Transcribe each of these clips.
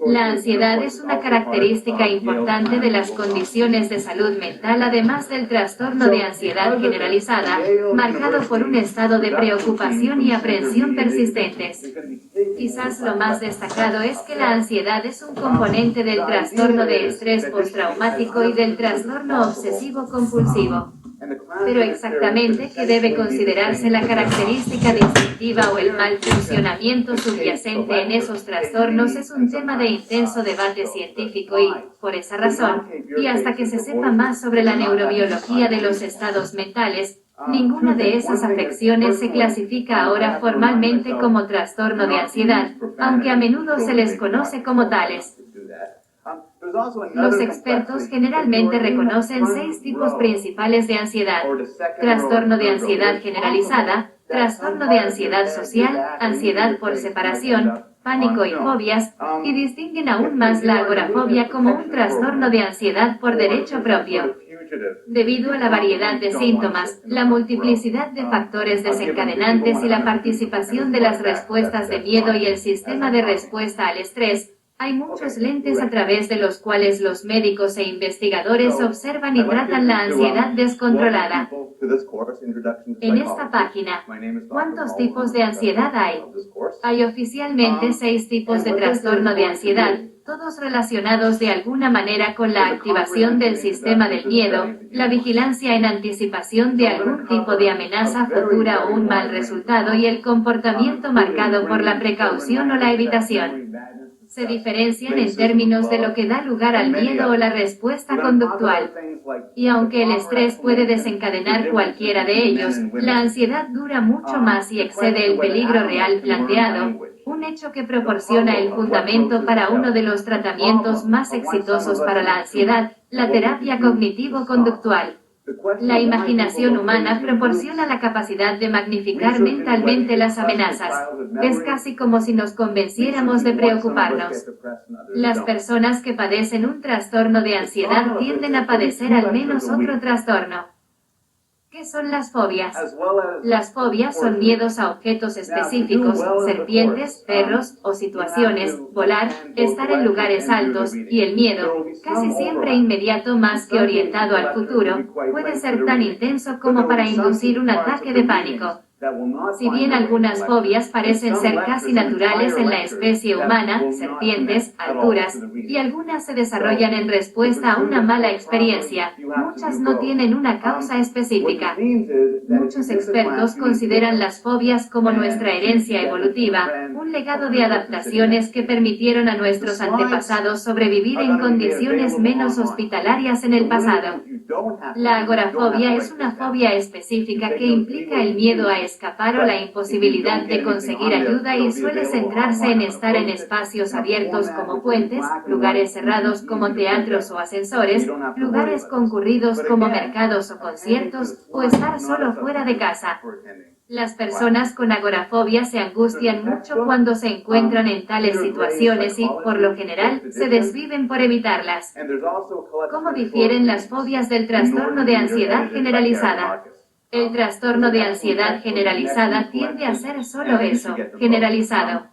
La ansiedad es una característica importante de las condiciones de salud mental, además del trastorno de ansiedad generalizada, marcado por un estado de preocupación y aprensión persistentes. Quizás lo más destacado es que la ansiedad es un componente del trastorno de estrés postraumático y del trastorno obsesivo-compulsivo. Pero exactamente qué debe considerarse la característica distintiva o el mal funcionamiento subyacente en esos trastornos es un tema de intenso debate científico y, por esa razón, y hasta que se sepa más sobre la neurobiología de los estados mentales, ninguna de esas afecciones se clasifica ahora formalmente como trastorno de ansiedad, aunque a menudo se les conoce como tales. Los expertos generalmente reconocen 6 tipos principales de ansiedad: trastorno de ansiedad generalizada, trastorno de ansiedad social, ansiedad por separación, pánico y fobias, y distinguen aún más la agorafobia como un trastorno de ansiedad por derecho propio. Debido a la variedad de síntomas, la multiplicidad de factores desencadenantes y la participación de las respuestas de miedo y el sistema de respuesta al estrés, hay muchos lentes a través de los cuales los médicos e investigadores observan y tratan la ansiedad descontrolada. En esta página, ¿cuántos tipos de ansiedad hay? Hay oficialmente 6 tipos de trastorno de ansiedad, todos relacionados de alguna manera con la activación del sistema del miedo, la vigilancia en anticipación de algún tipo de amenaza futura o un mal resultado y el comportamiento marcado por la precaución o la evitación. Se diferencian en términos de lo que da lugar al miedo o la respuesta conductual. Y aunque el estrés puede desencadenar cualquiera de ellos, la ansiedad dura mucho más y excede el peligro real planteado, un hecho que proporciona el fundamento para uno de los tratamientos más exitosos para la ansiedad, la terapia cognitivo-conductual. La imaginación humana proporciona la capacidad de magnificar mentalmente las amenazas. Es casi como si nos convenciéramos de preocuparnos. Las personas que padecen un trastorno de ansiedad tienden a padecer al menos otro trastorno. ¿Qué son las fobias? Las fobias son miedos a objetos específicos, serpientes, perros o situaciones, volar, estar en lugares altos, y el miedo, casi siempre inmediato más que orientado al futuro, puede ser tan intenso como para inducir un ataque de pánico. Si bien algunas fobias parecen ser casi naturales en la especie humana, serpientes, alturas, y algunas se desarrollan en respuesta a una mala experiencia, muchas no tienen una causa específica. Muchos expertos consideran las fobias como nuestra herencia evolutiva, un legado de adaptaciones que permitieron a nuestros antepasados sobrevivir en condiciones menos hospitalarias en el pasado. La agorafobia es una fobia específica que implica el miedo a escapar o la imposibilidad de conseguir ayuda y suele centrarse en estar en espacios abiertos como puentes, lugares cerrados como teatros o ascensores, lugares concurridos como mercados o conciertos, o estar solo fuera de casa. Las personas con agorafobia se angustian mucho cuando se encuentran en tales situaciones y, por lo general, se desviven por evitarlas. ¿Cómo difieren las fobias del trastorno de ansiedad generalizada? El trastorno de ansiedad generalizada tiende a ser solo eso, generalizado.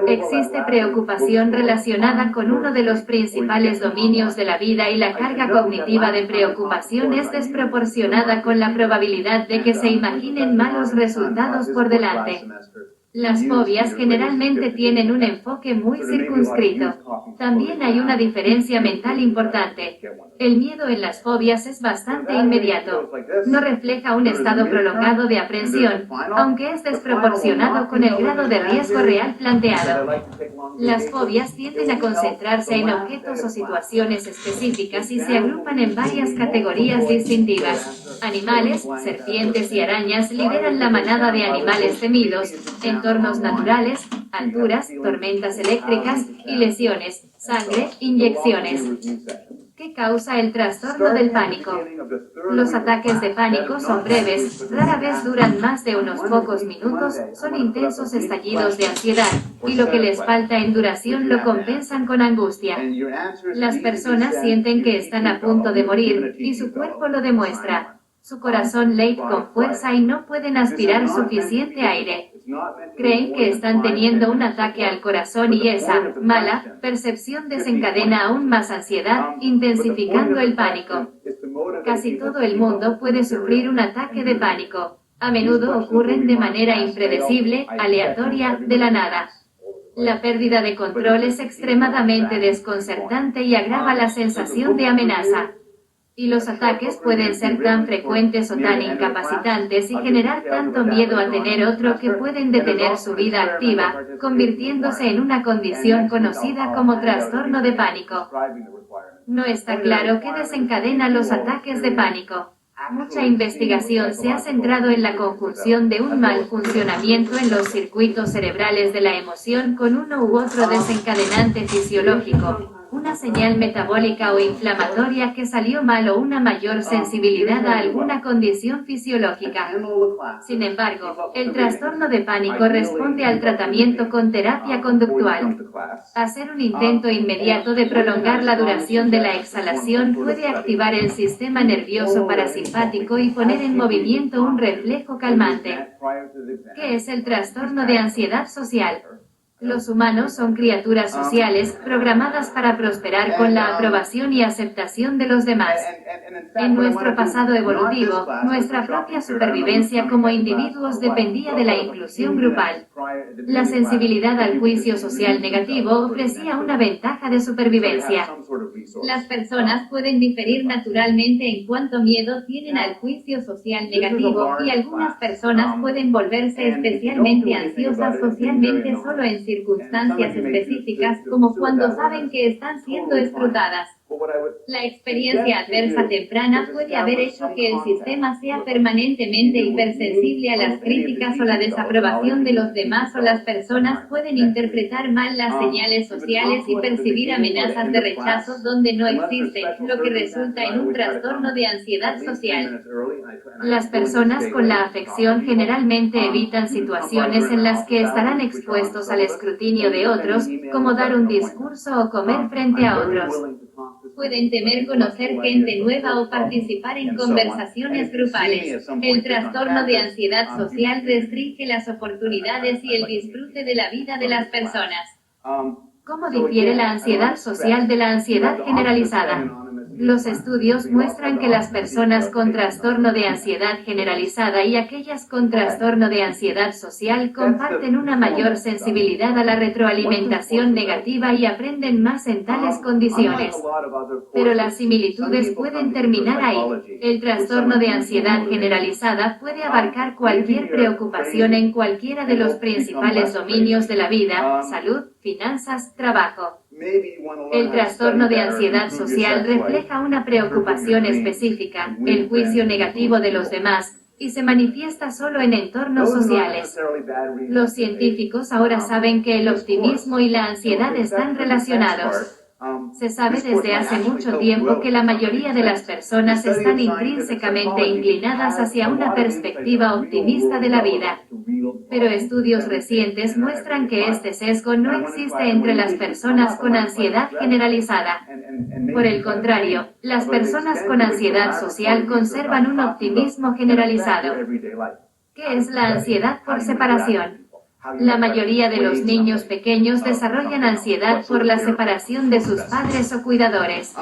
Existe preocupación relacionada con uno de los principales dominios de la vida y la carga cognitiva de preocupación es desproporcionada con la probabilidad de que se imaginen malos resultados por delante. Las fobias generalmente tienen un enfoque muy circunscrito. También hay una diferencia mental importante. El miedo en las fobias es bastante inmediato. No refleja un estado prolongado de aprensión, aunque es desproporcionado con el grado de riesgo real planteado. Las fobias tienden a concentrarse en objetos o situaciones específicas y se agrupan en varias categorías distintivas. Animales, serpientes y arañas lideran la manada de animales temidos, entornos naturales, alturas, tormentas eléctricas y lesiones, sangre, inyecciones. ¿Qué causa el trastorno del pánico? Los ataques de pánico son breves, rara vez duran más de unos pocos minutos, son intensos estallidos de ansiedad, y lo que les falta en duración lo compensan con angustia. Las personas sienten que están a punto de morir, y su cuerpo lo demuestra. Su corazón late con fuerza y no pueden aspirar suficiente aire. Creen que están teniendo un ataque al corazón y esa mala percepción desencadena aún más ansiedad, intensificando el pánico. Casi todo el mundo puede sufrir un ataque de pánico. A menudo ocurren de manera impredecible, aleatoria, de la nada. La pérdida de control es extremadamente desconcertante y agrava la sensación de amenaza. Y los ataques pueden ser tan frecuentes o tan incapacitantes y generar tanto miedo a tener otro que pueden detener su vida activa, convirtiéndose en una condición conocida como trastorno de pánico. No está claro qué desencadena los ataques de pánico. Mucha investigación se ha centrado en la conjunción de un mal funcionamiento en los circuitos cerebrales de la emoción con uno u otro desencadenante fisiológico, una señal metabólica o inflamatoria que salió mal o una mayor sensibilidad a alguna condición fisiológica. Sin embargo, el trastorno de pánico responde al tratamiento con terapia conductual. Hacer un intento inmediato de prolongar la duración de la exhalación puede activar el sistema nervioso parasimpático y poner en movimiento un reflejo calmante. ¿Qué es el trastorno de ansiedad social? Los humanos son criaturas sociales, programadas para prosperar con la aprobación y aceptación de los demás. En nuestro pasado evolutivo, nuestra propia supervivencia como individuos dependía de la inclusión grupal. La sensibilidad al juicio social negativo ofrecía una ventaja de supervivencia. Las personas pueden diferir naturalmente en cuánto miedo tienen al juicio social negativo, y algunas personas pueden volverse especialmente ansiosas socialmente solo en circunstancias específicas, como cuando saben que están siendo escrutadas. La experiencia adversa temprana puede haber hecho que el sistema sea permanentemente hipersensible a las críticas o la desaprobación de los demás, o las personas pueden interpretar mal las señales sociales y percibir amenazas de rechazo donde no existen, lo que resulta en un trastorno de ansiedad social. Las personas con la afección generalmente evitan situaciones en las que estarán expuestos al escrutinio de otros, como dar un discurso o comer frente a otros. Pueden temer conocer gente nueva o participar en conversaciones grupales. El trastorno de ansiedad social restringe las oportunidades y el disfrute de la vida de las personas. ¿Cómo difiere la ansiedad social de la ansiedad generalizada? Los estudios muestran que las personas con trastorno de ansiedad generalizada y aquellas con trastorno de ansiedad social comparten una mayor sensibilidad a la retroalimentación negativa y aprenden más en tales condiciones. Pero las similitudes pueden terminar ahí. El trastorno de ansiedad generalizada puede abarcar cualquier preocupación en cualquiera de los principales dominios de la vida: salud, finanzas, trabajo. El trastorno de ansiedad social refleja una preocupación específica, el juicio negativo de los demás, y se manifiesta solo en entornos sociales. Los científicos ahora saben que el optimismo y la ansiedad están relacionados. Se sabe desde hace mucho tiempo que la mayoría de las personas están intrínsecamente inclinadas hacia una perspectiva optimista de la vida. Pero estudios recientes muestran que este sesgo no existe entre las personas con ansiedad generalizada. Por el contrario, las personas con ansiedad social conservan un optimismo generalizado. ¿Qué es la ansiedad por separación? La mayoría de los niños pequeños desarrollan ansiedad por la separación de sus padres o cuidadores.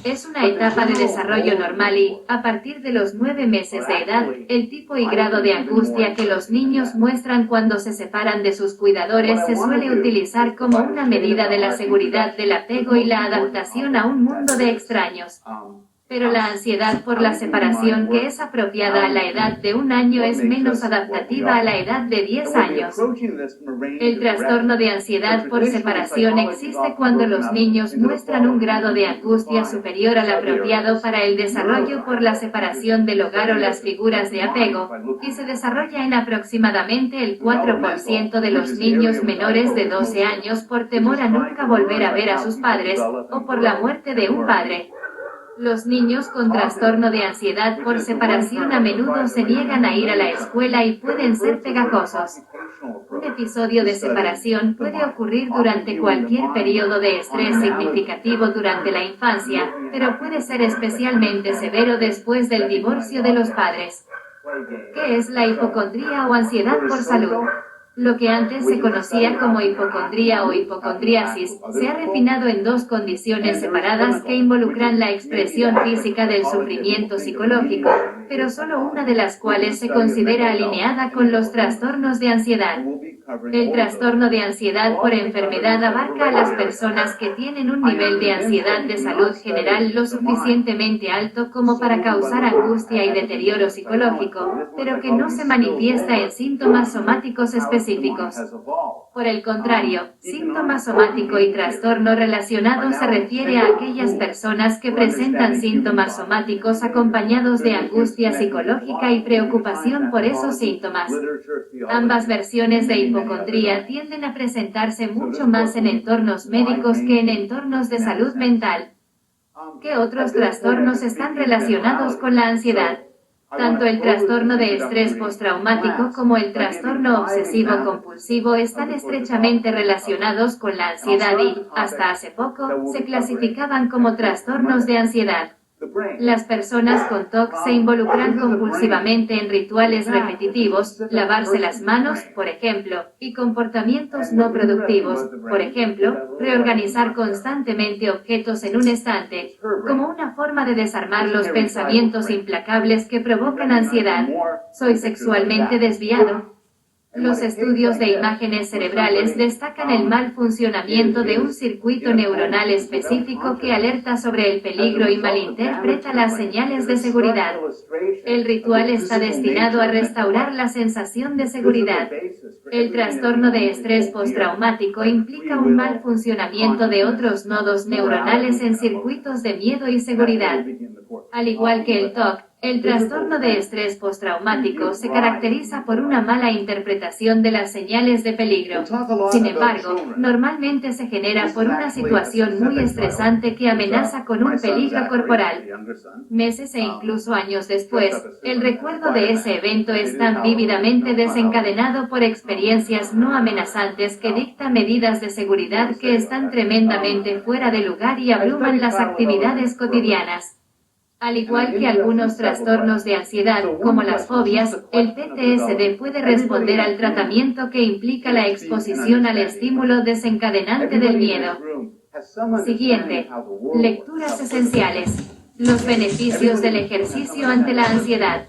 Es una etapa de desarrollo normal y, a partir de los 9 meses de edad, el tipo y grado de angustia que los niños muestran cuando se separan de sus cuidadores se suele utilizar como una medida de la seguridad del apego y la adaptación a un mundo de extraños. Pero la ansiedad por la separación que es apropiada a la edad de 1 año es menos adaptativa a la edad de 10 años. El trastorno de ansiedad por separación existe cuando los niños muestran un grado de angustia superior al apropiado para el desarrollo por la separación del hogar o las figuras de apego, y se desarrolla en aproximadamente el 4% de los niños menores de 12 años por temor a nunca volver a ver a sus padres, o por la muerte de un padre. Los niños con trastorno de ansiedad por separación a menudo se niegan a ir a la escuela y pueden ser pegajosos. Un episodio de separación puede ocurrir durante cualquier periodo de estrés significativo durante la infancia, pero puede ser especialmente severo después del divorcio de los padres. ¿Qué es la hipocondría o ansiedad por salud? Lo que antes se conocía como hipocondría o hipocondriasis, se ha refinado en dos condiciones separadas que involucran la expresión física del sufrimiento psicológico, pero solo una de las cuales se considera alineada con los trastornos de ansiedad. El trastorno de ansiedad por enfermedad abarca a las personas que tienen un nivel de ansiedad de salud general lo suficientemente alto como para causar angustia y deterioro psicológico, pero que no se manifiesta en síntomas somáticos específicos. Por el contrario, síntoma somático y trastorno relacionado se refiere a aquellas personas que presentan síntomas somáticos acompañados de angustia psicológica y preocupación por esos síntomas. Ambas versiones de hipocondría tienden a presentarse mucho más en entornos médicos que en entornos de salud mental. ¿Qué otros trastornos están relacionados con la ansiedad? Tanto el trastorno de estrés postraumático como el trastorno obsesivo-compulsivo están estrechamente relacionados con la ansiedad y, hasta hace poco, se clasificaban como trastornos de ansiedad. Las personas con TOC se involucran compulsivamente en rituales repetitivos, lavarse las manos, por ejemplo, y comportamientos no productivos, por ejemplo, reorganizar constantemente objetos en un estante, como una forma de desarmar los pensamientos implacables que provocan ansiedad. Soy sexualmente desviado. Los estudios de imágenes cerebrales destacan el mal funcionamiento de un circuito neuronal específico que alerta sobre el peligro y malinterpreta las señales de seguridad. El ritual está destinado a restaurar la sensación de seguridad. El trastorno de estrés postraumático implica un mal funcionamiento de otros nodos neuronales en circuitos de miedo y seguridad. Al igual que el TOC, el trastorno de estrés postraumático se caracteriza por una mala interpretación de las señales de peligro. Sin embargo, normalmente se genera por una situación muy estresante que amenaza con un peligro corporal. Meses e incluso años después, el recuerdo de ese evento es tan vívidamente desencadenado por experiencias no amenazantes que dicta medidas de seguridad que están tremendamente fuera de lugar y abruman las actividades cotidianas. Al igual que algunos trastornos de ansiedad, como las fobias, el PTSD puede responder al tratamiento que implica la exposición al estímulo desencadenante del miedo. Siguiente. Lecturas esenciales. Los beneficios del ejercicio ante la ansiedad.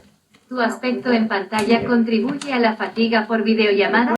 ¿Tu aspecto en pantalla contribuye a la fatiga por videollamada?